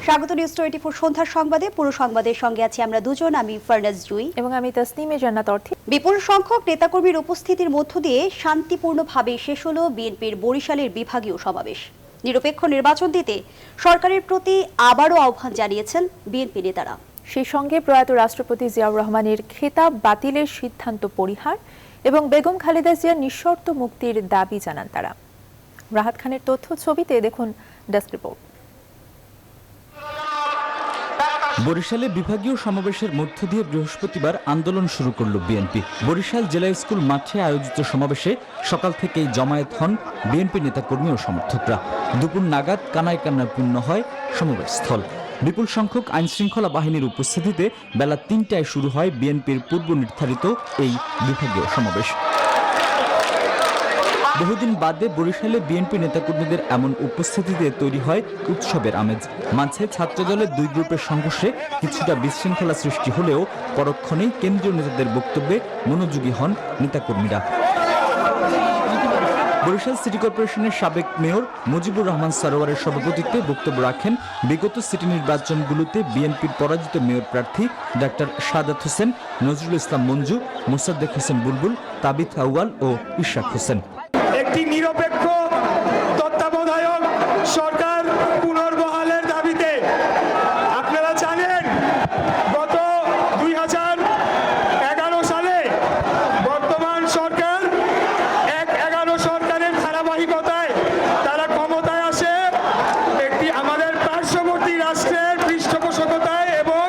স্বাগত নিউজ 24 সন্ধ্যার সংবাদে। পুরো সংবাদের সঙ্গে আছি আমরা দুজন, আমি ফারনাজ জুই এবং আমি তাসনিমে জান্নাত অর্থী। বিপুল সংখ্যক নেতাকর্মীর উপস্থিতির মধ্য দিয়ে শান্তিপূর্ণভাবে শেষ হলো বিএনপির বরিশালের বিভাগীয় সমাবেশ। নিরপেক্ষ নির্বাচন দিতে সরকারের প্রতি আবারও আহ্বান জানিয়েছেন বিএনপি নেতারা। সেই সঙ্গে প্রয়াত রাষ্ট্রপতি জিয়াউর রহমানের খেতাব বাতিলের সিদ্ধান্ত পরিহার এবং বেগম খালেদা জিয়ার নিঃশর্ত মুক্তির দাবি জানান তারা। রাহাত খানের তথ্য ছবিতে দেখুন ডেস্ক রিপোর্ট। বরিশালে বিভাগীয় সমাবেশের মধ্য দিয়ে বৃহস্পতিবার আন্দোলন শুরু করল বিএনপি। বরিশাল জেলা স্কুল মাঠে আয়োজিত সমাবেশে সকাল থেকেই জমায়েত হন বিএনপি নেতাকর্মী ও সমর্থকরা। দুপুর নাগাদ কানায় কান্নায় পূর্ণ হয় সমাবেশ স্থল। বিপুল সংখ্যক আইনশৃঙ্খলা বাহিনীর উপস্থিতিতে বেলা ৩টায় শুরু হয় বিএনপির পূর্ব নির্ধারিত এই বিভাগীয় সমাবেশ। বহুদিন বাদে বরিশালে বিএনপি নেতাকর্মীদের এমন উপস্থিতিতে তৈরি হয় উৎসবের আমেজ। মাঝে ছাত্রদলের দুই গ্রুপের সংঘর্ষে কিছুটা বিশৃঙ্খলা সৃষ্টি হলেও পরক্ষণেই কেন্দ্রীয় নেতাদের বক্তব্যে মনোযোগী হন নেতাকর্মীরা। বরিশাল সিটি কর্পোরেশনের সাবেক মেয়র মুজিবুর রহমান সরোয়ারের সভাপতিত্বে বক্তব্য রাখেন বিগত সিটি নির্বাচনগুলোতে বিএনপির পরাজিত মেয়র প্রার্থী ডাক্তার সাদাত হোসেন, নজরুল ইসলাম মঞ্জু, মোসাদ্দেক হোসেন বুলবুল, তাবিথ আউয়াল ও ইশরাক হোসেন। একটি নিরপেক্ষ তত্ত্বাবধায়ক সরকার পুনর্বহালের দাবিতে আপনারা জানেন গত 2011 সালে বর্তমান সরকার 11 সরকারের ধারাবাহিকতায় তারা ক্ষমতায় আসে একটি আমাদের পার্শ্ববর্তী রাষ্ট্রের পৃষ্ঠপোষকতায় এবং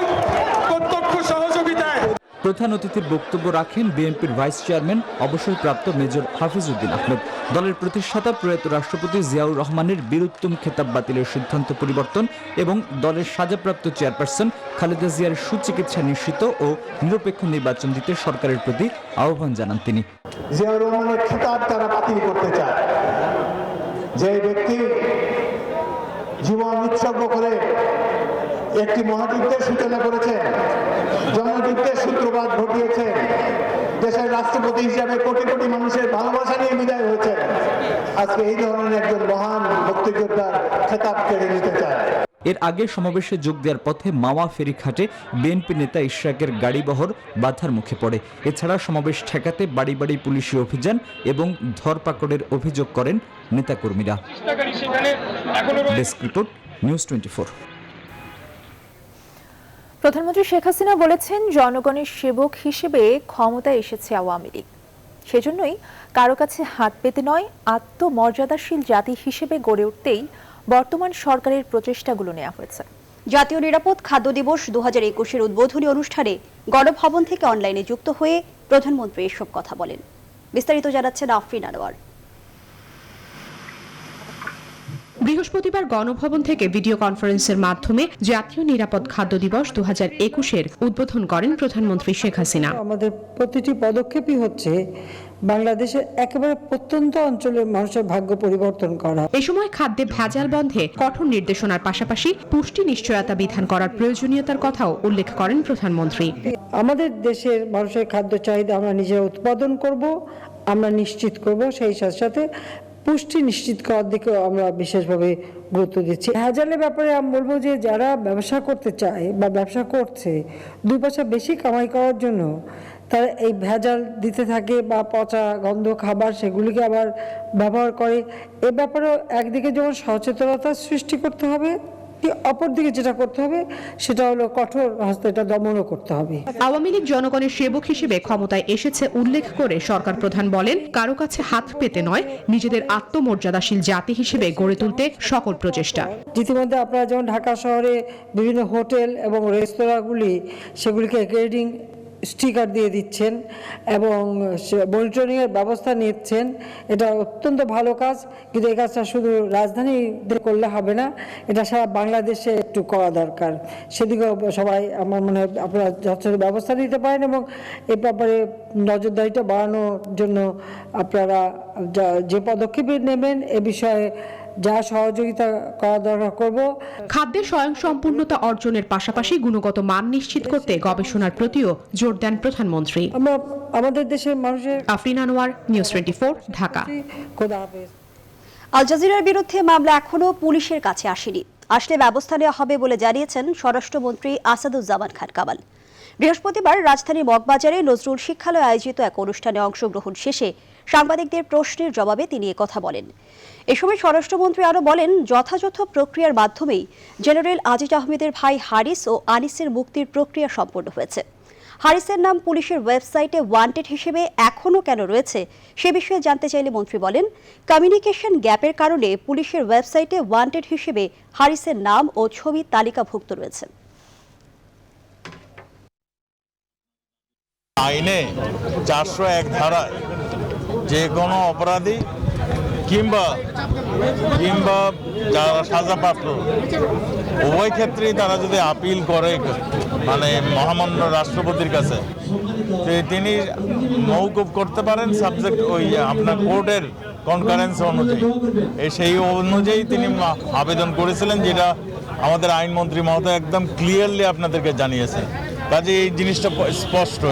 প্রত্যক্ষ সহযোগিতায়। প্রধান অতিথির বক্তব্য রাখেন বিএনপির ভাইস চেয়ারম্যান অবসরপ্রাপ্ত মেজর হাফিজউদ্দিন আহমেদ। দলের প্রতিষ্ঠাতা প্রয়াত রাষ্ট্রপতি জিয়াউর রহমানের বীরুত্তম খেতাব বাতিলের সিদ্ধান্ত পরিবর্তন এবং দলের সাজাপ্রাপ্ত চেয়ারপারসন খালেদা জিয়ার সুচিকিৎসা নিশ্চিত ও নিরপেক্ষ নির্বাচন দিতে সরকারের প্রতি আহ্বান জানান তিনি। জিয়াউর রহমানের খেতাব তারা বাতিল করতে চায়। যে ব্যক্তি জীবন উৎসর্গ করে একটি মহাযুদ্ধের সূচনা করেছেন, জনযুদ্ধের সূত্রপাত ঘটিয়েছেন, দেশের রাষ্ট্রপতি হিসাবে কোটি কোটি মানুষের ভালোবাসা নিয়ে বিদায় হয়েছেন, আজকে এই ধরনের একজন মহান মুক্তিযোদ্ধার খেতাব কেড়ে নিতে চায়। এর আগে সমাবেশে যোগ দেওয়ার পথে মাওয়া ফেরিঘাটে বিএনপি নেতা ইশরাকের গাড়িবহর বাধার মুখে পড়ে। এছাড়া সমাবেশ ঠেকাতে বাড়ি বাড়ি পুলিশি অভিযান এবং ধরপাকড়ের অভিযোগ করেন নেতাকর্মীরা। Desk report, news 24। প্রধানমন্ত্রী শেখ হাসিনা বলেছেন, জনগণের সেবক হিসেবে ক্ষমতায় এসেছে আওয়ামী লীগ। সেজন্যই কারো কাছে হাত পেতে নয়, আত্মমর্যাদাশীল জাতি হিসেবে গড়ে উঠতেই বর্তমান সরকারের প্রচেষ্টাগুলো নেওয়া হয়েছে। জাতীয় নিরাপদ খাদ্য দিবস 2021-এর উদ্বোধনী অনুষ্ঠানে গণভবন থেকে অনলাইনে যুক্ত হয়ে প্রধানমন্ত্রী এসব কথা বলেন। বিস্তারিত জানাচ্ছেন আফরিন আনোয়ার। বৃহস্পতিবার গণভবন থেকে ভিডিও কনফারেন্সের মাধ্যমে জাতীয় নিরাপদ খাদ্য দিবস 2021-এর উদ্বোধন করেন প্রধানমন্ত্রী শেখ হাসিনা। আমাদের প্রতিটি পদক্ষেপই হচ্ছে বাংলাদেশের একেবারে প্রত্যন্ত অঞ্চলের মানুষের ভাগ্য পরিবর্তন করা। এই সময় খাদ্যে ভেজাল বন্ধে কঠোর নির্দেশনার পাশাপাশি পুষ্টি নিশ্চয়তা বিধান করার প্রয়োজনীয়তার কথাও উল্লেখ করেন প্রধানমন্ত্রী। আমাদের দেশের মানুষের খাদ্য চাহিদা আমরা নিজেরা উৎপাদন করব, আমরা নিশ্চিত করব, সেই সাথে সাথে পুষ্টি নিশ্চিত করার দিকেও আমরা বিশেষভাবে গুরুত্ব দিচ্ছি। ভেজালের ব্যাপারে আমি বলবো যে যারা ব্যবসা করতে চায় বা ব্যবসা করছে, দুই পয়সা বেশি কামাই করার জন্য তারা এই ভেজাল দিতে থাকে বা পচা গন্ধ খাবার সেগুলিকে আবার ব্যবহার করে। এ ব্যাপারেও একদিকে যেমন সচেতনতা সৃষ্টি করতে হবে, অপরদিকে যেটা করতে হবে সেটা হলো কঠোর হস্তে এটা দমনও করতে হবে। আওয়ামী লীগ জনগণের সেবক হিসেবে ক্ষমতায় এসেছে উল্লেখ করে সরকার প্রধান বলেন, কারো কাছে হাত পেতে নয়, নিজেদের আত্মমর্যাদাশীল জাতি হিসেবে গড়ে তুলতে সকল প্রচেষ্টা। ইতিমধ্যে আপনারা যেমন ঢাকা শহরে বিভিন্ন হোটেল এবং রেস্তোরাঁগুলি সেগুলিকে গ্রেডিং স্টিকার দিয়ে দিচ্ছেন এবং মনিটরিংয়ের ব্যবস্থা নিচ্ছেন, এটা অত্যন্ত ভালো কাজ। কিন্তু এই কাজটা শুধু রাজধানীতে করলে হবে না, এটা সারা বাংলাদেশে একটু করা দরকার। সেদিকেও সবাই আমার মনে হয় আপনারা যথেষ্ট ব্যবস্থা নিতে পারেন এবং এ ব্যাপারে নজরদারিটা বাড়ানোর জন্য আপনারা যে পদক্ষেপ নেবেন এ বিষয়ে যা সহযোগিতা করা দরকার করব। খাদ্যের স্বয়ংসম্পূর্ণতা অর্জনের পাশাপাশি গুণগত মান নিশ্চিত করতে গবেষণার প্রতিও জোর দেন প্রধানমন্ত্রী। আমরা আমাদের দেশের মানুষের। আফরিন আনোয়ার, নিউজ 24, ঢাকা। খোদা হাফেজ। আল জাজিরার বিরুদ্ধে মামলা এখনো পুলিশের কাছে আসেনি। আসলে ব্যবস্থা নেওয়া হবে বলে জানিয়েছেন স্বরাষ্ট্রমন্ত্রী আসাদুজ্জামান খান কামাল। বৃহস্পতিবার রাজধানীর মগবাজারে নজরুল শিক্ষালয়ে আয়োজিত এক অনুষ্ঠানে অংশগ্রহণ শেষে সাংবাদিকদের প্রশ্নের জবাবে তিনি একথা বলেন। এ সময় স্বরাষ্ট্রমন্ত্রী আরও বলেন, যথাযথ প্রক্রিয়ার মাধ্যমেই জেনারেল আজিজ আহমেদের ভাই হারিস ও আনিসের মুক্তির প্রক্রিয়া সম্পন্ন হয়েছে। হারিসের নাম পুলিশের ওয়েবসাইটে ওয়ান্টেড হিসেবে এখনও কেন রয়েছে সে বিষয়ে জানতে চাইলে মন্ত্রী বলেন, কমিউনিকেশন গ্যাপের কারণে পুলিশের ওয়েবসাইটে ওয়ান্টেড হিসেবে হারিসের নাম ও ছবি তালিকাভুক্ত রয়েছে। আইনে 401 ধারায় যে কোনো অপরাধী কিংবা যারা সাজাপ্রাপ্ত উভয় ক্ষেত্রেই তারা যদি আপিল করে মানে মহামান্য রাষ্ট্রপতির কাছে, তিনি মওকুফ করতে পারেন সাবজেক্ট ওই আপনার কোর্টের কনকারেন্স অনুযায়ী। সেই অনুযায়ী তিনি আবেদন করেছিলেন, যেটা আমাদের আইনমন্ত্রী মহোদয় একদম ক্লিয়ারলি আপনাদেরকে জানিয়েছেন। কাজে এই জিনিসটা স্পষ্ট।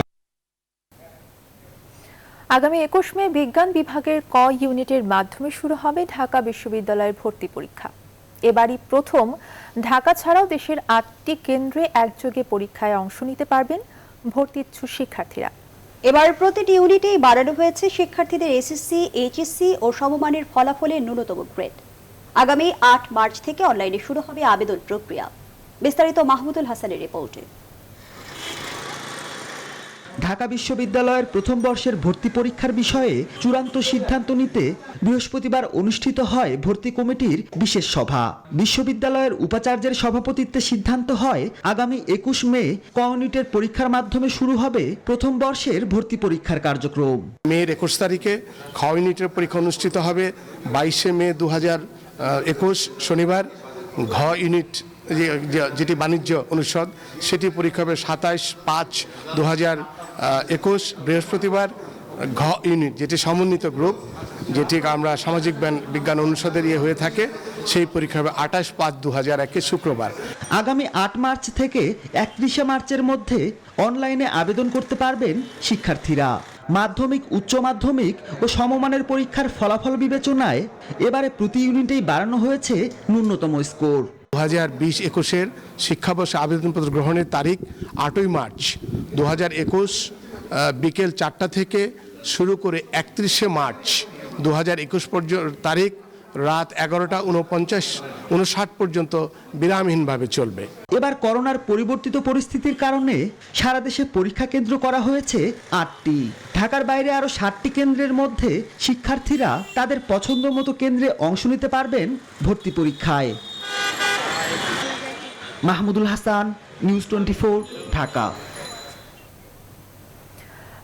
আগামী 21 মে বিজ্ঞান বিভাগের ক ইউনিটের মাধ্যমে শুরু হবে ঢাকা বিশ্ববিদ্যালয়ের ভর্তি পরীক্ষা। এবারই প্রথম ঢাকা ছাড়াও দেশের 8টি কেন্দ্রে একযোগে পরীক্ষায় অংশ নিতে পারবেন ভর্তি ইচ্ছুক শিক্ষার্থীরা। এবার প্রতিটি ইউনিটেই বাড়ানো হয়েছে শিক্ষার্থীদের এসএসসি, এইচএসসি ও সমমানের ফলাফলের ন্যূনতম গ্রেড। আগামী 8 মার্চ থেকে অনলাইনে শুরু হবে আবেদন প্রক্রিয়া। বিস্তারিত মাহমুদুল হাসানের রিপোর্টে। ঢাকা বিশ্ববিদ্যালয়ের প্রথম বর্ষের ভর্তি পরীক্ষার বিষয়ে চূড়ান্ত সিদ্ধান্ত নিতে বৃহস্পতিবার অনুষ্ঠিত হয় ভর্তি কমিটির বিশেষ সভা। বিশ্ববিদ্যালয়ের উপাচার্যের সভাপতিত্বে সিদ্ধান্ত হয় আগামী 21 মে ক ইউনিটের পরীক্ষার মাধ্যমে শুরু হবে প্রথম বর্ষের ভর্তি পরীক্ষার কার্যক্রম। মের 21 তারিখে খ ইউনিটের পরীক্ষা অনুষ্ঠিত হবে। 22 মে 2021 শনিবার ঘ ইউনিট যেটি বাণিজ্য অনুষদ সেটি পরীক্ষা হবে 27/5/2021 বৃহস্পতিবার। ঘ ইউনিট যেটি সমন্বিত গ্রুপ, যেটি আমরা সামাজিক বিজ্ঞান অনুষদের হয়ে থাকে, সেই পরীক্ষা হবে 28/5/2021 শুক্রবার। আগামী 8 মার্চ থেকে 31 মার্চের মধ্যে অনলাইনে আবেদন করতে পারবেন শিক্ষার্থীরা। মাধ্যমিক, উচ্চ মাধ্যমিক ও সমমানের পরীক্ষার ফলাফল বিবেচনায় এবারে প্রতি ইউনিটেই বাড়ানো হয়েছে ন্যূনতম স্কোর। 2020-21 শিক্ষাবর্ষে আবেদনপত্র গ্রহণের তারিখ 8ই মার্চ 2021 বিকেল 4টা থেকে শুরু করে 31 মার্চ 2021 তারিখ রাত 11:59 পর্যন্ত বিরামহীনভাবে চলবে। এবার করোনার পরিবর্তিত পরিস্থিতির কারণে সারা দেশে পরীক্ষা কেন্দ্র করা হয়েছে 8টি। ঢাকার বাইরে আরও 7টি কেন্দ্রের মধ্যে শিক্ষার্থীরা তাদের পছন্দ মতো কেন্দ্রে অংশ নিতে পারবেন ভর্তি পরীক্ষায়। মাহমুদুল হাসান, নিউজ 24, ঢাকা।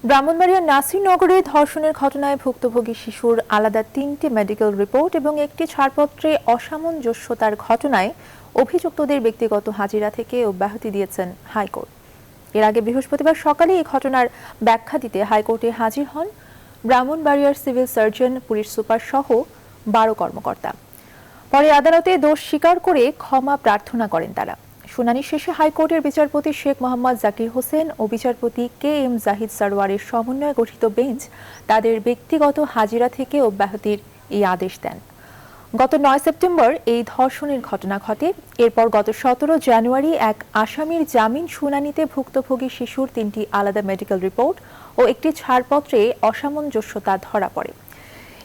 ব্রাহ্মণবাড়িয়ার নাসিরনগরে ধর্ষণের ঘটনায় ভুক্তভোগী শিশুর আলাদা 3টি মেডিকেল রিপোর্ট এবং একটি ছাড়পত্রে অসামঞ্জস্যতার ঘটনায় অভিযুক্তদের ব্যক্তিগত হাজিরা থেকে অব্যাহতি দিয়েছেন হাইকোর্ট। এর আগে বৃহস্পতিবার সকালে এই ঘটনার ব্যাখ্যা দিতে হাইকোর্টে হাজির হন ব্রাহ্মণবাড়িয়ার সিভিল সার্জন, পুলিশ সুপার সহ 12 কর্মকর্তা। পরে আদালতে দোষ স্বীকার করে ক্ষমা প্রার্থনা করেন তারা। শুনানি শেষে হাইকোর্টের বিচারপতি শেখ মোহাম্মদ জাকির হোসেন ও বিচারপতি KM জাহিদ সরওয়ারের সমন্বয়ে গঠিত বেঞ্চ তাদের ব্যক্তিগত হাজিরা থেকে অব্যাহতির এই আদেশ দেন। গত 9 সেপ্টেম্বর এই ধর্ষণের ঘটনা ঘটে। এরপর গত 17 জানুয়ারি এক আসামির জামিন শুনানিতে ভুক্তভোগী শিশুর 3টি আলাদা মেডিকেল রিপোর্ট ও একটি ছাড়পত্রে অসামঞ্জস্যতা ধরা পড়ে।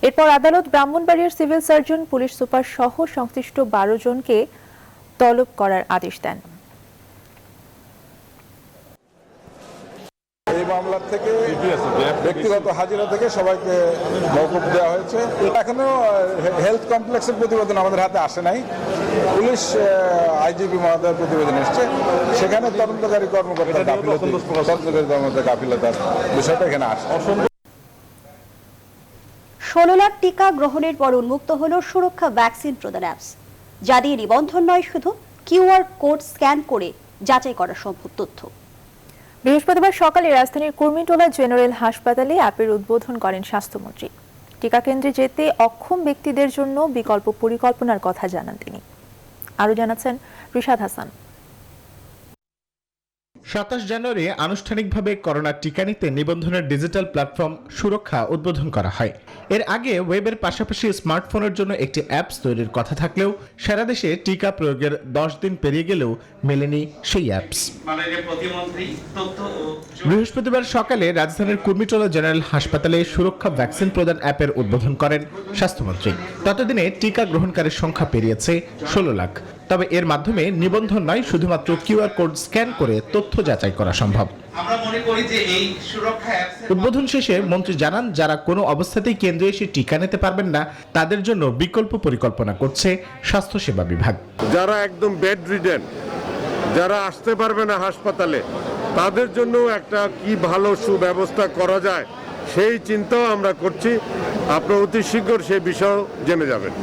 এরপর আদালত ব্রাহ্মণবাড়িয়ার সিভিল সার্জন, পুলিশ সুপার সহ সংশ্লিষ্ট 12 জনকে তলব করার আদেশ দেন। এই মামলার থেকে ব্যক্তিগত হাজিরা থেকে সবাইকে মওকুফ দেওয়া হয়েছে। এখনো হেলথ কমপ্লেক্সের প্রতিবেদন আমাদের হাতে আসে নাই। পুলিশ আইজিপি মহোদয়ের প্রতিবেদন এসছে, সেখানে তদন্তকারী কর্মকর্তার গাফিলতার বিষয়টা এখানে আসে। 16 লাখ টিকা গ্রহণের পর উন্মুক্ত হলো সুরক্ষা ভ্যাকসিন প্রদান অ্যাপস, যা দিয়ে নিবন্ধন নয়, শুধু QR কোড স্ক্যান করে যাচাই করা সম্ভব তথ্য। বৃহস্পতিবার সকালে রাজধানীর কুর্মিটোলা জেনারেল হাসপাতালে অ্যাপের উদ্বোধন করেন স্বাস্থ্যমন্ত্রী। টিকা কেন্দ্রে যেতে অক্ষম ব্যক্তিদের জন্য বিকল্প পরিকল্পনার কথা জানান তিনি। আরও জানাচ্ছেন রিশাদ হাসান। 27 জানুয়ারি আনুষ্ঠানিকভাবে করোনা টিকা নিতে নিবন্ধনের ডিজিটাল প্ল্যাটফর্ম সুরক্ষা উদ্বোধন করা হয়। এর আগে ওয়েবের পাশাপাশি স্মার্টফোনের জন্য একটি অ্যাপস তৈরির কথা থাকলেও সারা দেশে টিকা প্রয়োগের 10 দিন পেরিয়ে গেলেও মেলেনি সেই অ্যাপস। বৃহস্পতিবার সকালে রাজধানীর কুর্মিটোলা জেনারেল হাসপাতালে সুরক্ষা ভ্যাকসিন প্রদান অ্যাপের উদ্বোধন করেন স্বাস্থ্যমন্ত্রী। ততদিনে টিকা গ্রহণকারীর সংখ্যা পেরিয়েছে 16 লাখ। তবে এর মাধ্যমে নিবন্ধন নয়, শুধুমাত্র কিউআর কোড স্ক্যান করে তথ্য যাচাই করা সম্ভব। উদ্বোধন শেষে মন্ত্রী জানান, যারা কোনো অবস্থাতেই কেন্দ্রে এসে টিকা নিতে পারবেন না তাদের জন্য বিকল্প পরিকল্পনা করছে স্বাস্থ্যসেবা বিভাগ। যারা একদম বেড রিডেন, যারা আসতে পারবে না হাসপাতালে, তাদের জন্য একটা কি ভালো সুব্যবস্থা করা যায় সেই চিন্তাও আমরা করছি। আপনারা অতি শীঘ্র সেই বিষয় জেনে যাবেন।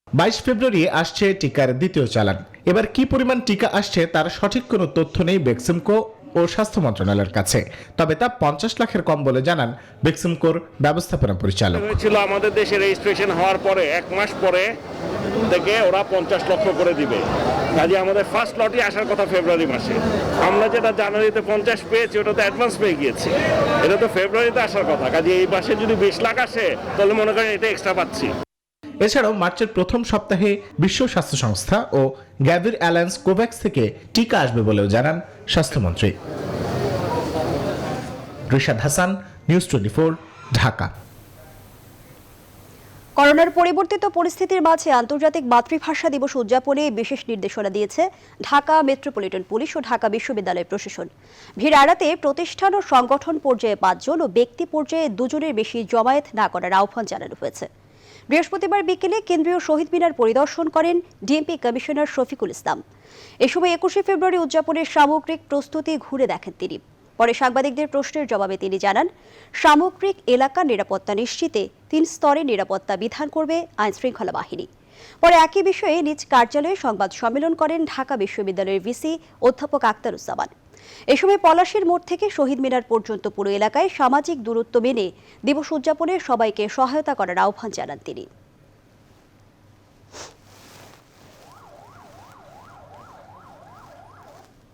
22 ফেব্রুয়ারি আসছে টিকার দ্বিতীয় চালান। এবার কি পরিমাণ টিকা আসছে তার সঠিক কোনো তথ্য নেই বেক্সিমকো ও স্বাস্থ্য মন্ত্রণালয়ের কাছে। তবে তা 50 লাখের কম বলে জানান বেক্সিমকোর ব্যবস্থাপনা পরিচালক। ছিল আমাদের দেশে রেজিস্ট্রেশন হওয়ার পরে 1 মাস পরে থেকে ওরা 50 লক্ষ করে দিবে। কাজে আমাদের ফার্স্ট লটই আসার কথা ফেব্রুয়ারি মাসে। আমরা যেটা জানুয়ারিতে 50 পেয়েছি ওটা তো অ্যাডভান্স পেয়ে গিয়েছি, এটা তো ফেব্রুয়ারিতে আসার কথা। কাজে এই মাসে যদি 20 লাখ আসে তাহলে মনে করেন এটা এক্সট্রা পাচ্ছি। এছাড়াও মার্চের প্রথম সপ্তাহে বিশ্ব স্বাস্থ্য সংস্থা ও গ্যাভির অ্যালায়েন্স কোভ্যাক্স থেকে টিকা আসবে বলেও জানান স্বাস্থ্যমন্ত্রী। রিশাদ হাসান, নিউজ 24, ঢাকা। করোনার পরিবর্তিত পরিস্থিতির মাঝে আন্তর্জাতিক মাতৃভাষা দিবস উদযাপনে বিশেষ নির্দেশনা দিয়েছে ঢাকা মেট্রোপলিটন পুলিশ ও ঢাকা বিশ্ববিদ্যালয় প্রশাসন। ভিড় এড়াতে প্রতিষ্ঠান ও সংগঠন পর্যায়ে 5 জন ও ব্যক্তি পর্যায়ে 2 জনের বেশি জমায়েত না করার আহ্বান জানানো হয়েছে। বৃহস্পতিবার বিকেলে কেন্দ্রীয় শহীদ মিনার পরিদর্শন করেন ডিএমপি কমিশনার শফিকুল ইসলাম। এ সময় 21শে ফেব্রুয়ারি উদযাপনের সামগ্রিক প্রস্তুতি ঘুরে দেখেন তিনি। পরে সাংবাদিকদের প্রশ্নের জবাবে তিনি জানান, সামগ্রিক এলাকার নিরাপত্তা নিশ্চিতে 3 স্তরে নিরাপত্তা বিধান করবে আইনশৃঙ্খলা বাহিনী। পরে একই বিষয়ে নিজ কার্যালয়ে সংবাদ সম্মেলন করেন ঢাকা বিশ্ববিদ্যালয়ের ভিসি অধ্যাপক আক্তারুজ্জামান। এ সময় পলাশীর মোড় থেকে শহীদ মিনার পর্যন্ত পুরো এলাকায় সামাজিক দূরত্ব মেনে দিবস উদযাপনে সবাইকে সহায়তা করার আহ্বান জানান তিনি।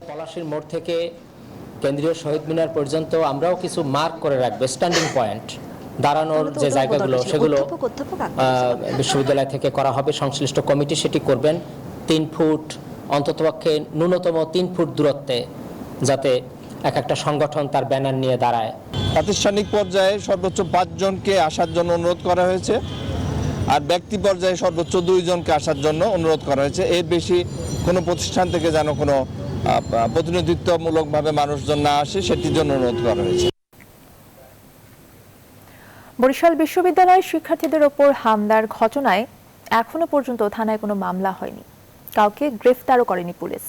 পলাশীর মোড় থেকে কেন্দ্রীয় শহীদ মিনার পর্যন্ত আমরাও কিছু মার্ক করে রাখবো, স্ট্যান্ডিং পয়েন্ট, দাঁড়ানোর যে জায়গাগুলো সেগুলো বিশ্ববিদ্যালয় থেকে করা হবে। সংশ্লিষ্ট কমিটি সেটি করবেন। 3 ফুট অন্ততপক্ষে ন্যূনতম 3 ফুট দূরত্বে যাতে একটা সংগঠন তার ব্যানার নিয়ে দাঁড়ায়। প্রাতিষ্ঠানিক পর্যায়ে সর্বোচ্চ 5 জনকে আসার জন্য অনুরোধ করা হয়েছে, আর ব্যক্তি পর্যায়ে সর্বোচ্চ 2 জনকে আসার জন্য অনুরোধ করা হয়েছে। এর বেশি কোনো প্রতিষ্ঠান থেকে যেন কোনো প্রতিনিধিত্বমূলকভাবে মানুষজন না আসে সেটির জন্য অনুরোধ করা হয়েছে। বরিশাল বিশ্ববিদ্যালয়ের শিক্ষার্থীদের ওপর হামলার ঘটনায় এখনো পর্যন্ত থানায় কোনো মামলা হয়নি, কাউকে গ্রেফতারও করেনি পুলিশ।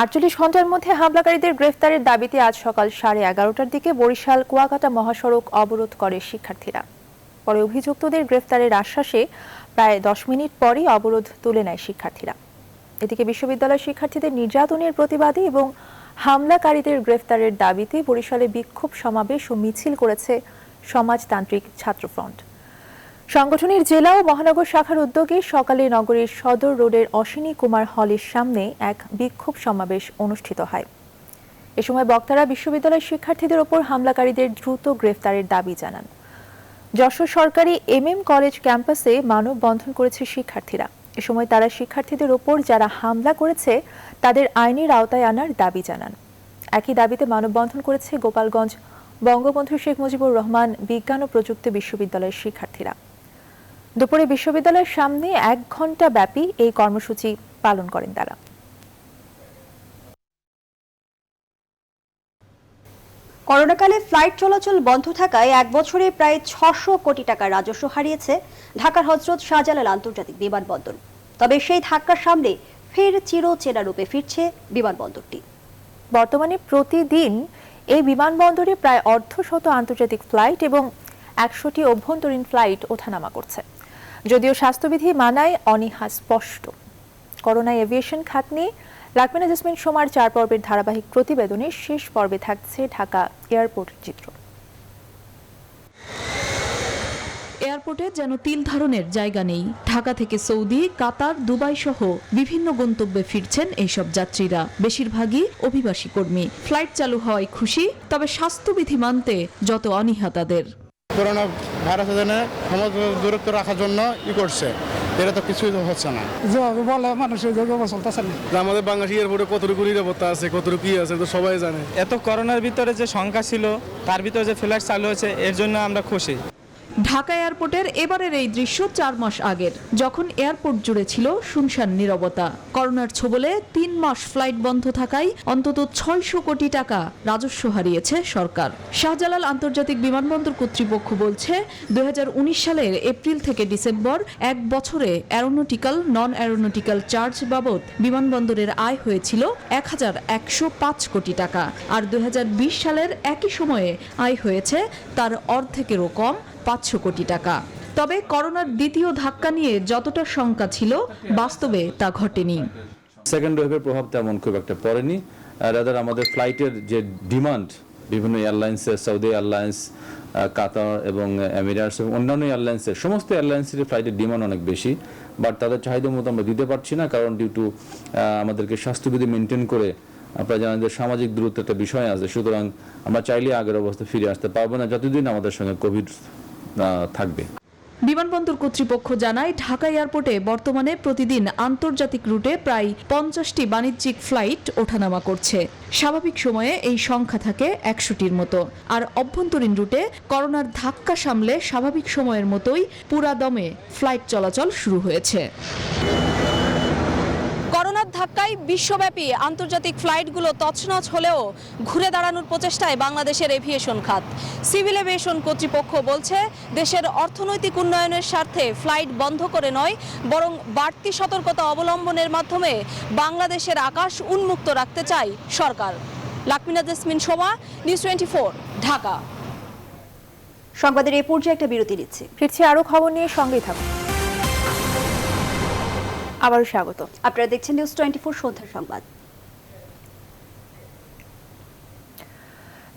48 ঘন্টার মধ্যে হামলাকারীদের গ্রেফতারের দাবিতে আজ সকাল 11:30টার দিকে বরিশাল কুয়াকাটা মহাসড়ক অবরোধ করে শিক্ষার্থীরা। পরে অভিযুক্তদের গ্রেফতারের আশ্বাসে প্রায় 10 মিনিট পরই অবরোধ তুলে নেয় শিক্ষার্থীরা। এদিকে বিশ্ববিদ্যালয় শিক্ষার্থীদের নির্যাতনের প্রতিবাদে এবং হামলাকারীদের গ্রেফতারের দাবিতে বরিশালে বিক্ষোভ সমাবেশ ও মিছিল করেছে সমাজতান্ত্রিক ছাত্র ফ্রন্ট। সংগঠনের জেলা ও মহানগর শাখার উদ্যোগে সকালে নগরীর সদর রোডের অশ্বিনী কুমার হলের সামনে এক বিক্ষোভ সমাবেশ অনুষ্ঠিত হয়। এ সময় বক্তারা বিশ্ববিদ্যালয়ের শিক্ষার্থীদের ওপর হামলাকারীদের দ্রুত গ্রেফতারের দাবি জানান। যশোর সরকারি MM কলেজ ক্যাম্পাসে মানববন্ধন করেছে শিক্ষার্থীরা। এ সময় তারা শিক্ষার্থীদের ওপর যারা হামলা করেছে তাদের আইনের আওতায় আনার দাবি জানান। একই দাবিতে মানববন্ধন করেছে গোপালগঞ্জ বঙ্গবন্ধু শেখ মুজিবুর রহমান বিজ্ঞান ও প্রযুক্তি বিশ্ববিদ্যালয়ের শিক্ষার্থীরা। দুপুরে বিশ্ববিদ্যালয়ের সামনে 1 ঘণ্টা ব্যাপী এই কর্মসূচি পালন করেন তারা। করোনাকালে ফ্লাইট চলাচল বন্ধ থাকায় 1 বছরে প্রায় 600 কোটি টাকা রাজস্ব হারিয়েছে ঢাকার হযরত শাহজালাল আন্তর্জাতিক বিমানবন্দর। তবে সেই ধাক্কার সামনে ফের চিরচেনা রূপে ফিরছে বিমানবন্দরটি। বর্তমানে প্রতিদিন এই বিমানবন্দরে প্রায় 1/2 আন্তর্জাতিক ফ্লাইট এবং 100টি অভ্যন্তরীণ ফ্লাইট ওঠানামা করছে। যদিও স্বাস্থ্যবিধি মানায় অনীহা স্পষ্ট। করোনা এভিয়েশন খাত নিয়ে লাকমিনা জেসমিন সোমার 4 পর্বের ধারাবাহিক প্রতিবেদনের শেষ পর্বে থাকছে ঢাকা এয়ারপোর্টের চিত্র। এয়ারপোর্টে যেন তিল ধারণের জায়গা নেই। ঢাকা থেকে সৌদি, কাতার, দুবাই সহ বিভিন্ন গন্তব্যে ফিরছেন এইসব যাত্রীরা, বেশিরভাগই অভিবাসী কর্মী। ফ্লাইট চালু হওয়ায় খুশি, তবে স্বাস্থ্যবিধি মানতে যত অনীহা তাদের। করোনা ভাইরাসের জন্য সমাজ দূরত্ব রাখার জন্য করছে, এটা তো কিছুই হচ্ছে না। বলে মানুষের চলতেছে না। আমাদের বাংলাদেশ এয়ারপোর্টে কতটুকু নিরাপত্তা আছে, কতটুকু কি আছে তো সবাই জানে। এত করোনার ভিতরে যে সংখ্যা ছিল, তার ভিতরে যে ফ্লাইট চালু হয়েছে, এর জন্য আমরা খুশি। ঢাকা এয়ারপোর্টের এবারের এই দৃশ্য 4 মাস আগের, যখন এয়ারপোর্ট জুড়ে ছিল শুনশান নীরবতা। করোনার ছোবলে 3 মাস ফ্লাইট বন্ধ থাকায় অন্তত 600 কোটি টাকা রাজস্ব হারিয়েছে সরকার। শাহজালাল আন্তর্জাতিক বিমানবন্দর কর্তৃপক্ষ বলছে 2019 সালের এপ্রিল থেকে ডিসেম্বর 1 বছরে অ্যারোনটিক্যাল, নন অ্যারোনটিক্যাল চার্জ বাবদ বিমানবন্দরের আয় হয়েছিল 1105 কোটি টাকা, আর 2020 সালের একই সময়ে আয় হয়েছে তার অর্ধেকেরও কম, 500 কোটি টাকা। তবে করোনার দ্বিতীয় ধাক্কা নিয়ে যতটা শঙ্কা ছিল, বাস্তবে তা ঘটেনি। সেকেন্ড ওয়েভের প্রভাব তেমন খুব একটা পড়েনি। রাদার আমাদের ফ্লাইটের যে ডিমান্ড বিভিন্ন এয়ারলাইন্সের, সৌদি এয়ারলাইন্স, কাতার এবং এমিরেটস এবং অন্যান্য এয়ারলাইন্সের, সমস্ত এয়ারলাইন্সের ফ্লাইটের ডিমান্ড অনেক বেশি, বাট তাদের চাহিদা মতো আমরা দিতে পারছি না, কারণ ডিউ টু আমাদেরকে স্বাস্থ্যবিধি মেনটেন করে, আপনারা জানেন যে সামাজিক দূরত্ব একটা বিষয় আছে, সুতরাং আমরা চাইলে আগের অবস্থা ফিরে আসতে পারবো না যতদিন আমাদের সঙ্গে কোভিড থাকবে। বিমানবন্দর কর্তৃপক্ষ জানায়, ঢাকা এয়ারপোর্টে বর্তমানে প্রতিদিন আন্তর্জাতিক রুটে প্রায় 50টি বাণিজ্যিক ফ্লাইট ওঠানামা করছে। স্বাভাবিক সময়ে এই সংখ্যা থাকে 100টির মতো, আর অভ্যন্তরীণ রুটে করোনার ধাক্কা সামলে স্বাভাবিক সময়ের মতোই পুরা দমে ফ্লাইট চলাচল শুরু হয়েছে। করোনার ধাক্কায় বিশ্বব্যাপী আন্তর্জাতিক ফ্লাইটগুলো তছনছ হলেও ঘুরে দাঁড়ানোর প্রচেষ্টায় বাংলাদেশের এভিয়েশন খাত। সিভিল এভিয়েশন কর্তৃপক্ষ বলছে, দেশের অর্থনৈতিক উন্নয়নের স্বার্থে ফ্লাইট বন্ধ করে নয়, বরং বাড়তি সতর্কতা অবলম্বনের মাধ্যমে বাংলাদেশের আকাশ উন্মুক্ত রাখতে চায় সরকার। লাকমিনা জেসমিন সোমা, নিউজ 24, ঢাকা। সংবাদের এই পর্যায়ে একটা বিরতি নিচ্ছে, ফিরছি আরো খবর নিয়ে, সঙ্গেই থাকুন। আবারও স্বাগত। আপনারা দেখছেন নিউজ 24 সন্ধ্যার সংবাদ।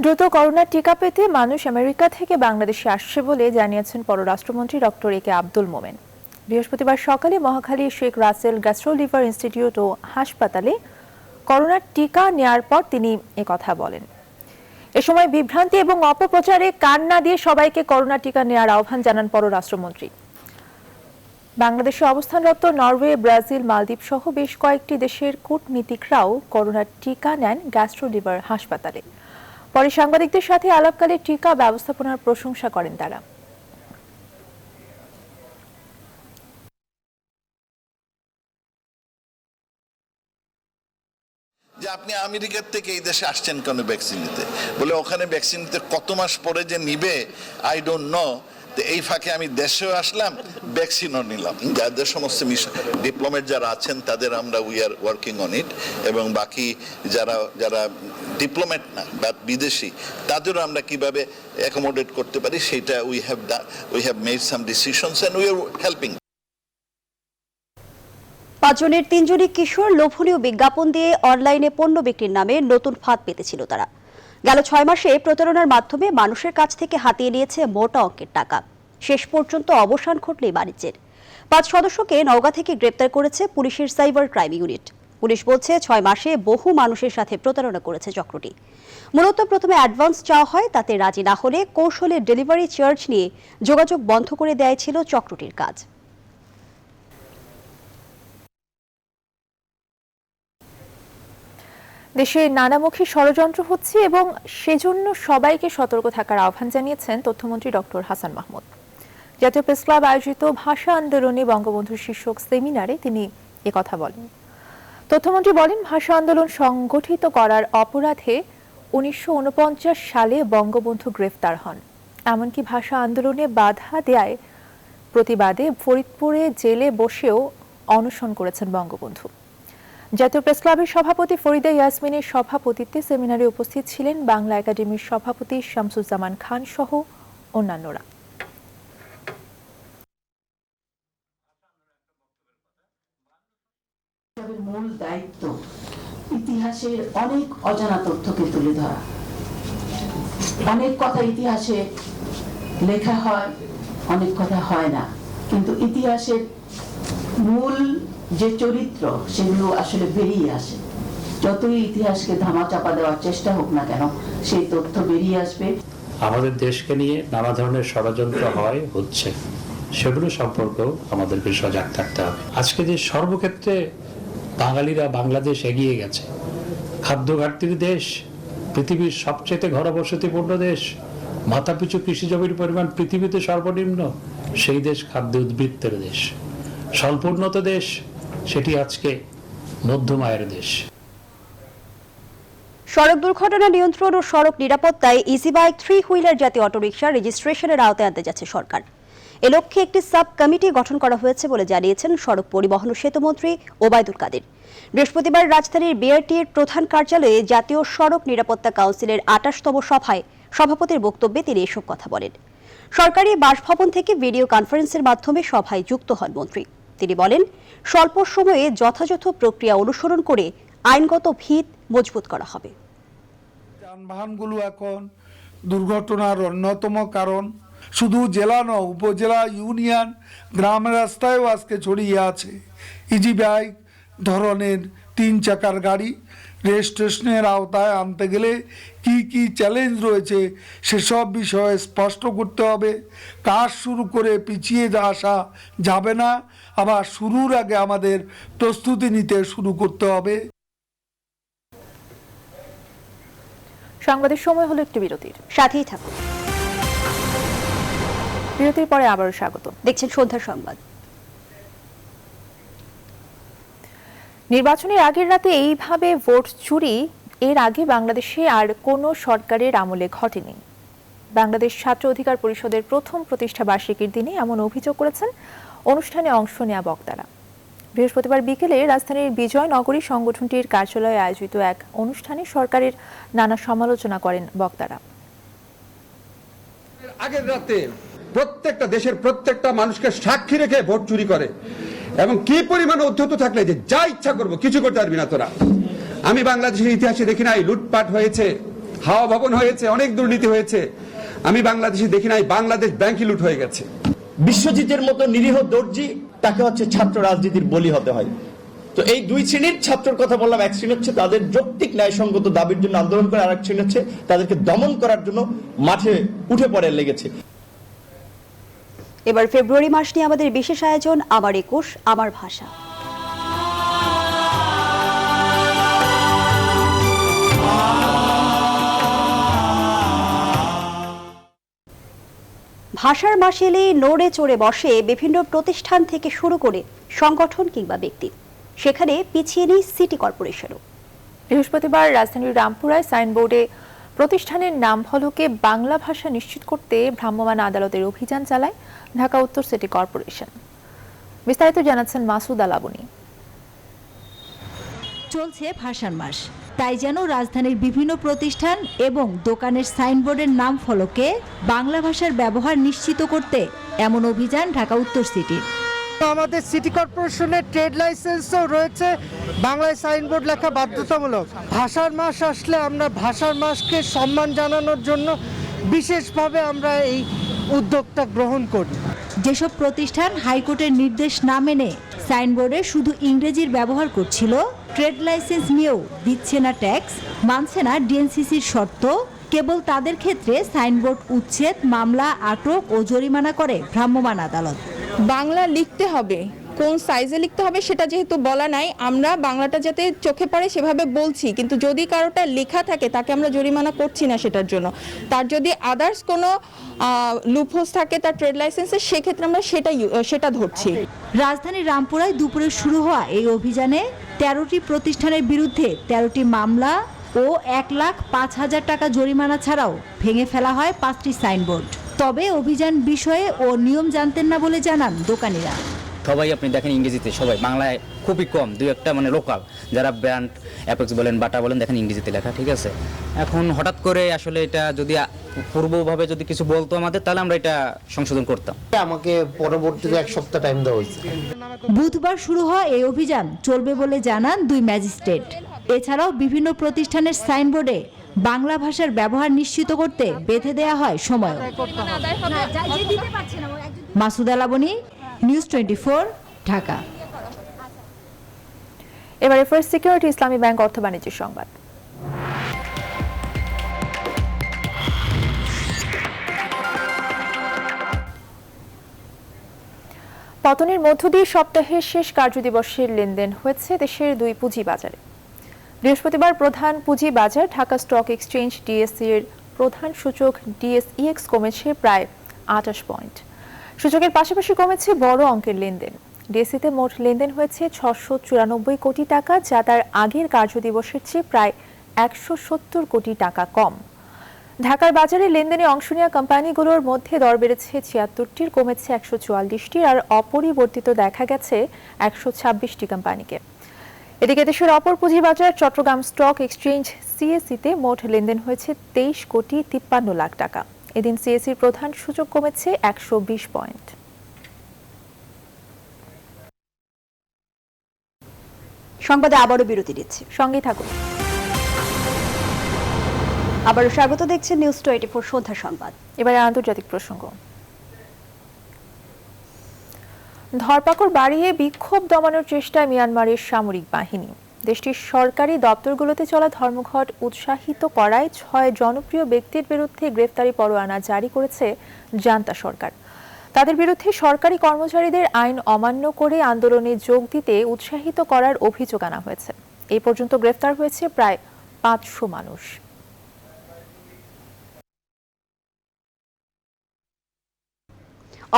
দ্রুত করোনার টিকা পেতে মানুষ আমেরিকা থেকে বাংলাদেশে আসছে বলে জানিয়েছেন পররাষ্ট্রমন্ত্রী ডক্টর এ কে আব্দুল মোমেন। বৃহস্পতিবার সকালে Mohakhali Sheikh Russel gastro liver institute ও হাসপাতালে করোনার টিকা নেয়ার পর তিনি একথা বলেন। এ সময় বিভ্রান্তি এবং অপপ্রচারে কান না দিয়ে সবাইকে করোনা টিকা নেয়ার আহ্বান জানান পররাষ্ট্রমন্ত্রী। বাংলাদেশে অবস্থানরত নরওয়ে, ব্রাজিল, মালদ্বীপ সহ বেশ কয়েকটি দেশের কূটনীতিকরাও করোনার টিকা নেন গ্যাস্ট্রো লিভার হাসপাতালে। পরে সাংবাদিকদের সাথে আলাপকালে টিকা ব্যবস্থাপনার প্রশংসা করেন তারা। যে আপনি আমেরিকার থেকে এই দেশে আসছেন কেন ভ্যাকসিন নিতে, বলে ওখানে ভ্যাকসিন নিতে কত মাস পরে যে নিবে আই ডোন্ট নো। এই ফাঁকে আমি দেশেও আসলাম, ভ্যাকসিনও নিলাম। যাদের সমস্ত ডিপ্লোমেট যারা আছেন তাদের আমরা we are working on it, এবং বাকি যারা ডিপ্লোমেট না বা বিদেশি তাদেরও আমরা কিভাবে অ্যাকোমোডেট করতে পারি সেটা we have made some decisions and we are helping. 5 জনের 3 জনই কিশোর। লোভনীয় বিজ্ঞাপন দিয়ে অনলাইনে পণ্য বিক্রির নামে নতুন ফাঁদ পেতেছিল তারা। গেল 6 মাসে প্রতারণার মাধ্যমে মানুষের কাছ থেকে হাতিয়ে নিয়েছে মোটা অঙ্কের টাকা। শেষ পর্যন্ত অবসান ঘটল এই বাণিজ্যের। 5 সদস্যকে নওগাঁ থেকে গ্রেপ্তার করেছে পুলিশের সাইবার ক্রাইম ইউনিট। পুলিশ বলছে 6 মাসে বহু মানুষের সাথে প্রতারণা করেছে চক্রটি। মূলত প্রথমে অ্যাডভান্স চাওয়া হয়, তাতে রাজি না হলে কৌশলে ডেলিভারি চার্জ নিয়ে যোগাযোগ বন্ধ করে দেয়া ছিল চক্রটির কাজ। দেশে নানামুখী ষড়যন্ত্র হচ্ছে এবং সেজন্য সবাইকে সতর্ক থাকার আহ্বান জানিয়েছেন তথ্যমন্ত্রী ডক্টর হাসান মাহমুদ। জাতীয় প্রেস ক্লাব আয়োজিত ভাষা আন্দোলনে বঙ্গবন্ধু শীর্ষক সেমিনারে তিনি একথা বলেন। তথ্যমন্ত্রী বলেন, ভাষা আন্দোলন সংগঠিত করার অপরাধে 1949 সালে বঙ্গবন্ধু গ্রেফতার হন। এমনকি ভাষা আন্দোলনে বাধা দেয়ায় প্রতিবাদে ফরিদপুরে জেলে বসেও অনশন করেছেন বঙ্গবন্ধু। জাতীয় প্রেস ক্লাবের সভাপতি ফরিদা ইয়াসমিনের সভাপতিত্বে সেমিনারে উপস্থিত ছিলেন বাংলা একাডেমির সভাপতি শামসুজ্জামান খান সহ অন্যান্যরা। মূল দায়িত্ব ইতিহাসের অনেক অজানা তথ্যকে তুলে ধরা। অনেক কথা ইতিহাসে লেখা হয়, অনেক কথা হয় না, কিন্তু ইতিহাসের মূল যে চরিত্র সেগুলো আসলে বেরিয়ে আসে। যতই ইতিহাসকে ধামাচাপা দেওয়ার চেষ্টা হোক না কেন, সেই তথ্য বেরিয়ে আসবে। আমাদের দেশকে নিয়ে নানা ধরনের ষড়যন্ত্র হচ্ছে, সেগুলো সম্পর্কেও আমাদেরকে সজাগ থাকতে হবে। আজকে যে সর্বক্ষেত্রে বাঙালিরা বাংলাদেশ এগিয়ে গেছে, খাদ্য ঘাটতির দেশ, পৃথিবীর সবচেয়ে ঘনবসতিপূর্ণ দেশ, মাথাপিছু কৃষি জমির পরিমাণ পৃথিবীতে সর্বনিম্ন, সেই দেশ খাদ্য উদ্বৃত্তের দেশ, স্বল্পোন্নত দেশ, সেটি আজকে মধ্যম আয়ের দেশ। সড়ক দুর্ঘটনা নিয়ন্ত্রণ ও সড়ক নিরাপত্তায় ইজি বাইক 3 হুইলার জাতীয় অটোরিকশা রেজিস্ট্রেশনের আওতায় আনতে যাচ্ছে সরকার। এ লক্ষ্যে একটি সাব কমিটি গঠন করা হয়েছে বলে জানিয়েছেন সড়ক পরিবহন ও সেতুমন্ত্রী ওবায়দুল কাদের। বৃহস্পতিবার রাজধানীর বিআরটিএর প্রধান কার্যালয়ে জাতীয় সড়ক নিরাপত্তা কাউন্সিলের 28তম সভায় সভাপতির বক্তব্যে তিনি এসব কথা বলেন। সরকারি বাসভবন থেকে ভিডিও কনফারেন্সের মাধ্যমে সভায় যুক্ত হন মন্ত্রী। তিনি বলেন, স্বল্প সময়ে যথাযথ প্রক্রিয়া অনুসরণ করে আইনগত ভিত মজবুত করা হবে। যানবাহনগুলো এখন দুর্ঘটনার অন্যতম কারণ। শুধু জেলা নয়, উপজেলা, ইউনিয়ন, গ্রামের রাস্তায়ও আজকে ছড়িয়ে আছে। ইজি বাইক ধরনের 3 চাকার গাড়ি রেজিস্ট্রেশনের আওতায় আনতে গেলে কি কি চ্যালেঞ্জ রয়েছে সেসব বিষয়ে স্পষ্ট করতে হবে। কাজ শুরু করে পিছিয়ে আসা যাবে না, আবার শুরুর আগে আমাদের প্রস্তুতি নিতে শুরু করতে হবে। সংবাদের সময় হলো একটি বিরতির, সাথেই থাকুন। বিরতির পরে আবারও স্বাগত। দেখছেন সন্ধ্যার সংবাদ। নির্বাচনের আগের রাতে এইভাবে ভোট চুরি এর আগে বাংলাদেশে আর কোনো সরকারের আমলে ঘটেনি। বাংলাদেশ ছাত্র অধিকার পরিষদের প্রথম প্রতিষ্ঠা বার্ষিকীর দিনে এমন অভিযোগ করেছেন অনুষ্ঠানে অংশ নেওয়া বক্তারা। বৃহস্পতিবার বিকেলে রাজধানীর বিজয়নগরী সংগঠনটির কার্যালয়ে আয়োজিত এক অনুষ্ঠানে সরকারের নানা সমালোচনা করেন বক্তারা। আগের রাতে প্রত্যেকটা দেশের প্রত্যেকটা মানুষকে সাক্ষী রেখে ভোট চুরি করে এবং কি পরিমাণ উদ্ধত থাকলে যে যা ইচ্ছা করবো কিছু করতে পারবি না তোরা। আমি বাংলাদেশের ইতিহাসে দেখি নাই লুটপাট হয়েছে, হাওয়া ভবন হয়েছে, অনেক দুর্নীতি হয়েছে। আমি বাংলাদেশে দেখি নাই বাংলাদেশ ব্যাংকই লুট হয়ে গেছে। বিশ্বজিতের মতো নিরীহ দর্জি তাকে হচ্ছে ছাত্র রাজনীতির বলি হতে হয়। তো এই দুই শ্রেণীর ছাত্রের কথা বললাম। এক শ্রেণী হচ্ছে তাদের যৌক্তিক ন্যায়সঙ্গত দাবির জন্য আন্দোলন করে, আরেক শ্রেণী হচ্ছে তাদেরকে দমন করার জন্য মাঠে উঠে পড়ে লেগেছে। এবার ফেব্রুয়ারি মাস নিয়ে আমাদের বিশেষ আয়োজন আমার 21 আমার ভাষা। ভাষার মাস এলে নড়ে চড়ে বসে বিভিন্ন প্রতিষ্ঠান থেকে শুরু করে সংগঠন কিংবা ব্যক্তি। সেখানে পিছিয়ে নেই সিটি কর্পোরেশনও। বৃহস্পতিবার রাজধানীর রামপুরায় সাইনবোর্ডে প্রতিষ্ঠানের নাম ফলকে বাংলা ভাষা নিশ্চিত করতে ভ্রাম্যমাণ আদালতের অভিযান চালায় ঢাকা উত্তর সিটি কর্পোরেশন। বিস্তারিত জানাচ্ছেন মাসুদ আলাবনী। চলছে ভাষার মাস, তাই যেন রাজধানীর বিভিন্ন প্রতিষ্ঠান এবং দোকানের সাইনবোর্ডের নাম ফলকে বাংলা ভাষার ব্যবহার নিশ্চিত করতে এমন অভিযান ঢাকা উত্তর সিটির। আমাদের সিটি কর্পোরেশনের ট্রেড লাইসেন্সও রয়েছে বাংলায় সাইনবোর্ড লেখা বাধ্যতামূলক। ভাষার মাস আসলে আমরা ভাষার মাসকে সম্মান জানানোর জন্য বিশেষভাবে আমরা এই উদ্যোগটা গ্রহণ করি। যেসব প্রতিষ্ঠান হাইকোর্টের নির্দেশ না মেনে সাইনবোর্ডে শুধু ইংরেজির ব্যবহার করছিল, ট্রেড লাইসেন্স নিয়েও দিচ্ছে না ট্যাক্স, মানছে না ডিএনসিসির শর্ত, কেবল তাদের ক্ষেত্রে সাইনবোর্ড উচ্ছেদ, মামলা, আটক ও জরিমানা করে ভ্রাম্যমাণ আদালত। বাংলা লিখতে হবে, কোন সাইজে লিখতে হবে সেটা যেহেতু বলা নাই, আমরা বাংলাটা যাতে চোখে পড়ে সেভাবে বলছি, কিন্তু যদি কারোটা লেখা থাকে তাকে আমরা জরিমানা করছি না সেটার জন্য। তার যদি আদার্স কোনো লুপহোলস থাকে তার ট্রেড লাইসেন্সে, সেক্ষেত্রে আমরা সেটা ধরছি। রাজধানীর রামপুরায় দুপুরে শুরু হওয়া এই অভিযানে 13টি প্রতিষ্ঠানের বিরুদ্ধে 13টি মামলা ও 1,05,000 টাকা জরিমানা ছাড়াও ভেঙে ফেলা হয় 5টি সাইনবোর্ড। তবে অভিযান বিষয়ে ও নিয়ম জানতেন না বলে জানান দোকানিরা। সবাই আপনি দেখেন ইংরেজিতে, সবাই বাংলায় খুবই কম, দুই একটা মানে লোকাল যারা ব্র্যান্ড অ্যাপেক্স বলেন, বাটা বলেন, দেখেন ইংরেজিতে লেখা, ঠিক আছে। এখন হঠাৎ করে আসলে এটা যদি পূর্বভাবে যদি কিছু বলতো আমাদের, তাহলে আমরা এটা সংশোধন করতাম। আমাকে পরবর্তীতে 1 সপ্তাহ টাইম দেওয়া হয়েছে। বুধবার শুরু হয় এই অভিযান চলবে বলে জানান দুই ম্যাজিস্ট্রেট। এছাড়াও বিভিন্ন প্রতিষ্ঠানের সাইনবোর্ডে বাংলা ভাষার ব্যবহার নিশ্চিত করতে বেঁধে দেয়া হয় সময়। মাসুদা লাবনী, নিউজ 24, ঢাকা। এবারে ফার্স্ট সিকিউরিটি ইসলামী ব্যাংক অর্থ বাণিজ্য সংবাদ। পতনের মধ্য দিয়ে সপ্তাহের শেষ কার্যদিবসের লেনদেন হয়েছে দেশের দুই পুঁজিবাজারে। বৃহস্পতিবার প্রধান পুঁজিবাজার ঢাকা স্টক এক্সচেঞ্জ ডিএসসি এর প্রধান সূচক ডিএসইএক্স কমেছে প্রায় 28 পয়েন্ট। সূচকের পাশাপাশি কমেছে বড় অঙ্কের লেনদেন। ডিএসসিতে মোট লেনদেন হয়েছে 694 কোটি টাকা, যা তার আগের কার্যদিবসের চেয়ে প্রায় 170 কোটি টাকা কম। ঢাকার বাজারে লেনদেনে অংশ নেওয়া কোম্পানিগুলোর মধ্যে দর বেড়েছে 76টির, কমেছে 144টির, আর অপরিবর্তিত দেখা গেছে 126টি কোম্পানিকে। এদিকে দেশের অপর পুঁজিবাজার চট্টগ্রাম স্টক এক্সচেঞ্জ সিএসইতে মোট লেনদেন হয়েছে 23 কোটি 53 লাখ টাকা। এদিন সিএসইর প্রধান সূচক কমেছে 120 পয়েন্ট। সংবাদে আবারও বিরতি দিচ্ছি, সঙ্গেই থাকুন। আবারও স্বাগত, দেখছেন নিউজ 24 সন্ধ্যা সংবাদ। এবারে আন্তর্জাতিক প্রসঙ্গ। ধরপাকড় বাড়িয়ে বিক্ষোভ দমানোর চেষ্টায় মিয়ানমারের সামরিক বাহিনী। দেশটির সরকারি দপ্তরগুলোতে চলা ধর্মঘট উৎসাহিত করায় 6 জনপ্রিয় ব্যক্তির বিরুদ্ধে গ্রেফতারি পরোয়ানা জারি করেছে জান্তা সরকার। তাদের বিরুদ্ধে সরকারি কর্মচারীদের আইন অমান্য করে আন্দোলনে যোগ দিতে উৎসাহিত করার অভিযোগ আনা হয়েছে। এই পর্যন্ত গ্রেফতার হয়েছে প্রায় 500 মানুষ।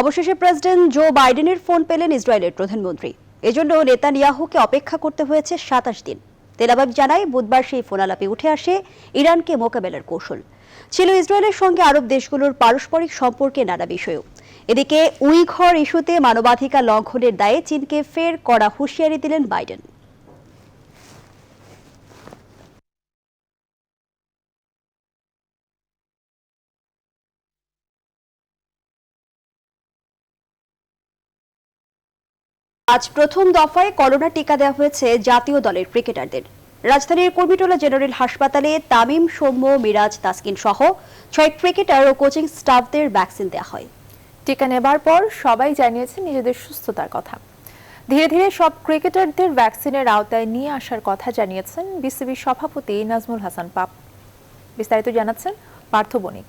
অবশেষে প্রেসিডেন্ট জো বাইডেনের ফোন পেলেন ইসরায়েলের প্রধানমন্ত্রী। এজন্য নেতানিয়াহুকে অপেক্ষা করতে হয়েছে 27 দিন। তেল আবিব জানায়, বুধবার সেই ফোনালাপে উঠে আসে ইরানকে মোকাবেলার কৌশল। ছিল ইসরায়েলের সঙ্গে আরব দেশগুলোর পারস্পরিক সম্পর্কে নানা বিষয়ও। এদিকে উইঘর ইস্যুতে মানবাধিকার লঙ্ঘনের দায়ে চীনকে ফের কড়া হুঁশিয়ারি দিলেন বাইডেন। আজ প্রথম দফায় করোনা টিকা দেওয়া হয়েছে জাতীয় দলের ক্রিকেটারদের। রাজধানীর কুর্মিটোলা জেনারেল হাসপাতালে তামিম, সৌম্য, মিরাজ, তাসকিন সহ 6 ক্রিকেটার ও কোচিং স্টাফদের ভ্যাকসিন দেওয়া হয়। টিকা নেবার পর সবাই জানিয়েছেন নিজেদের সুস্থতার কথা। ধীরে ধীরে সব ক্রিকেটারদের ভ্যাকসিনের আওতায় নিয়ে আসার কথা জানিয়েছেন বিসিবি সভাপতি নাজমুল হাসান পাপ। বিস্তারিত জানাচ্ছেন পার্থ বণিক।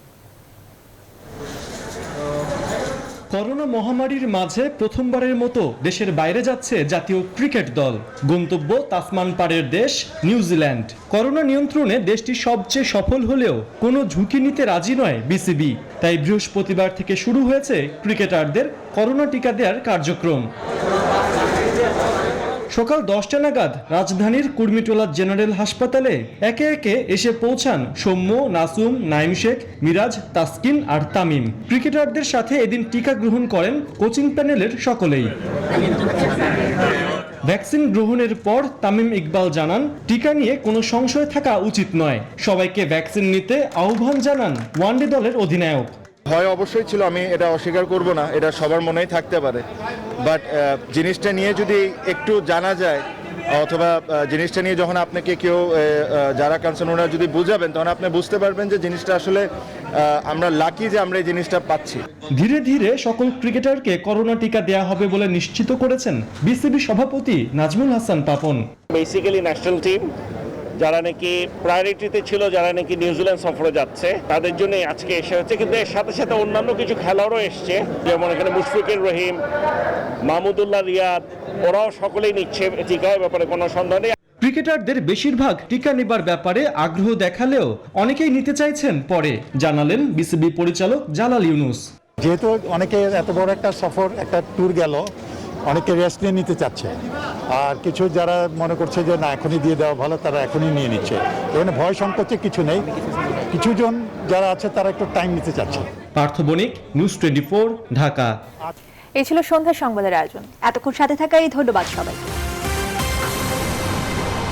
করোনা মহামারীর মাঝে প্রথমবারের মতো দেশের বাইরে যাচ্ছে জাতীয় ক্রিকেট দল। গন্তব্য তাসমান পাড়ের দেশ নিউজিল্যান্ড। করোনা নিয়ন্ত্রণে দেশটি সবচেয়ে সফল হলেও কোনো ঝুঁকি নিতে রাজি নয় বিসিবি। তাই বৃহস্পতিবার থেকে শুরু হয়েছে ক্রিকেটারদের করোনা টিকা দেওয়ার কার্যক্রম। সকাল 10টা নাগাদ রাজধানীর কুর্মিটোলা জেনারেল হাসপাতালে একে একে এসে পৌঁছান সৌম্য, নাসুম, নাইম শেখ, মিরাজ, তাসকিন আর তামিম। ক্রিকেটারদের সাথে এদিন টিকা গ্রহণ করেন কোচিং প্যানেলের সকলেই। ভ্যাকসিন গ্রহণের পর তামিম ইকবাল জানান, টিকা নিয়ে কোনো সংশয় থাকা উচিত নয়। সবাইকে ভ্যাকসিন নিতে আহ্বান জানান ওয়ানডে দলের অধিনায়ক। ভয় অবশ্যই ছিল, আমি এটা অস্বীকার করব না, এটা সবার মনেই থাকতে পারে। বাট জিনিসটা নিয়ে যদি একটু জানা যায়, অথবা জিনিসটা নিয়ে যখন আপনাকে কেউ যারা কনসার্ন ওনারা যদি বুঝাবেন, তখন আপনি বুঝতে পারবেন যে জিনিসটা আসলে আমরা লাকি যে আমরা এই জিনিসটা পাচ্ছি। ধীরে ধীরে সকল ক্রিকেটারকে করোনা টিকা দেওয়া হবে বলে নিশ্চিত করেছেন বিসিবি সভাপতি Nazmul Hasan Papon. Basically national team যারা নাকি প্রায়োরিটিতে ছিল, যারা নাকি নিউজিল্যান্ড সফরে যাচ্ছে, তাদের জন্য আজকে এসে হচ্ছে। কিন্তু এর সাথে সাথে অন্যান্য কিছু খেলোয়াড়ও এসছে, যেমন এখানে মুশফিকুর রহিম, মাহমুদুল্লাহ রিয়াদ, ওরাও সকলেই নিচ্ছে টিকা, ব্যাপারে কোনো সন্দেহ নেই। ক্রিকেটারদের বেশিরভাগ টিকা নেবার ব্যাপারে আগ্রহ দেখালেও অনেকেই নিতে চাইছেন পরে, জানালেন বিসিবি পরিচালক জালাল ইউনুস। যেহেতু অনেকে এত বড় একটা সফর, একটা ট্যুর গেল, অনেকে রেস্ট নিয়ে নিতে চাচ্ছে, আর কিছু যারা মনে করছে যে না এখনই দিয়ে দেওয়া ভালো, তারা এখনই নিয়ে নিচ্ছে। এখানে ভয় সংকোচে কিছু নেই, কিছুজন যারা আছে তারা একটু টাইম নিতে চাচ্ছে। পার্থ বণিক, নিউজ 24, ঢাকা। এই ছিল সন্ধ্যা সংবাদের আয়োজন। এতক্ষণ সাথে থাকাই ধন্যবাদ সবাইকে।